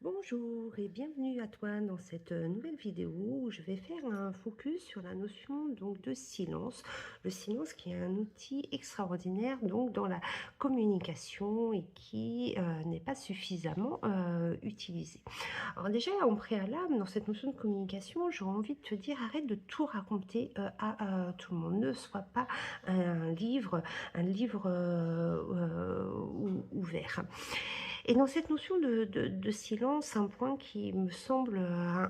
Bonjour et bienvenue à toi dans cette nouvelle vidéo où je vais faire un focus sur la notion donc de silence. Le silence qui est un outil extraordinaire donc dans la communication et qui n'est pas suffisamment utilisé. Alors déjà en préalable dans cette notion de communication, j'aurais envie de te dire arrête de tout raconter à tout le monde. Ne sois pas un livre ouvert. Et dans cette notion de silence, un point qui me semble,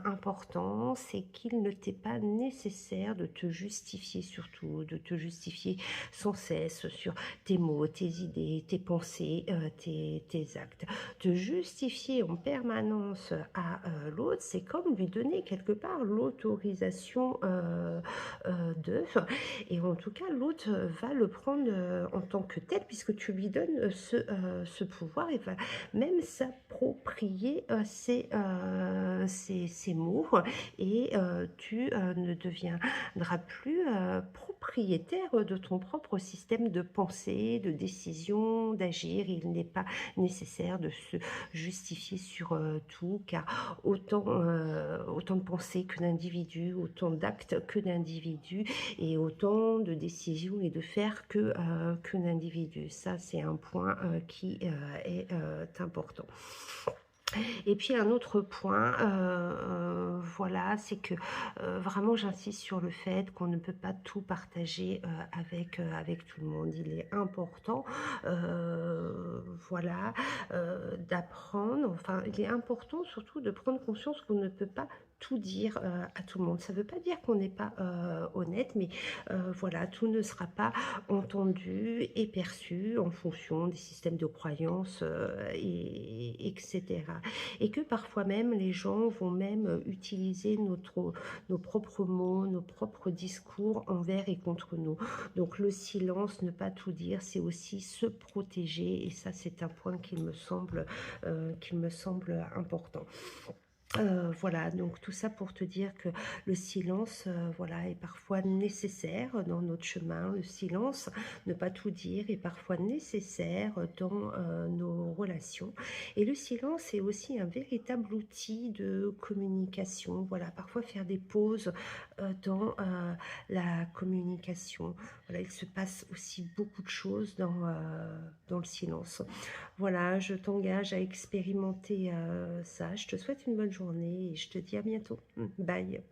important, c'est qu'il ne t'est pas nécessaire de te justifier surtout, de te justifier sans cesse sur tes mots, tes idées, tes pensées, tes actes. Te justifier en permanence à, l'autre, c'est comme lui donner quelque part l'autorisation, de et en tout cas l'autre, va le prendre, en tant que tel puisque tu lui donnes, ce pouvoir et va même s'approprier, ces mots et tu, ne deviendras plus, propriétaire de ton propre système de pensée, de décision, d'agir. Il n'est pas nécessaire de se justifier sur, tout car autant de pensées que d'individus, autant d'actes que d'individus et autant de décisions et de faire que d'individus. Ça, c'est un point, qui, est, important. Et puis un autre point, voilà, c'est que, vraiment j'insiste sur le fait qu'on ne peut pas tout partager, avec tout le monde. Il est important, voilà, d'apprendre, enfin, il est important surtout de prendre conscience qu'on ne peut pas tout dire, à tout le monde. Ça ne veut pas dire qu'on n'est pas, honnête, mais, voilà, tout ne sera pas entendu et perçu en fonction des systèmes de croyances, et cetera et que parfois même les gens vont même, utiliser nos propres mots, nos propres discours envers et contre nous. Donc le silence, ne pas tout dire, c'est aussi se protéger et ça c'est un point qui me semble important. Voilà, donc tout ça pour te dire que le silence, voilà, est parfois nécessaire dans notre chemin. Le silence, ne pas tout dire, est parfois nécessaire dans, nos relations et le silence est aussi un véritable outil de communication. Voilà, parfois faire des pauses, dans, la communication. Voilà, il se passe aussi beaucoup de choses dans le silence. Voilà, je t'engage à expérimenter, ça. Je te souhaite une bonne journée et je te dis à bientôt. Bye.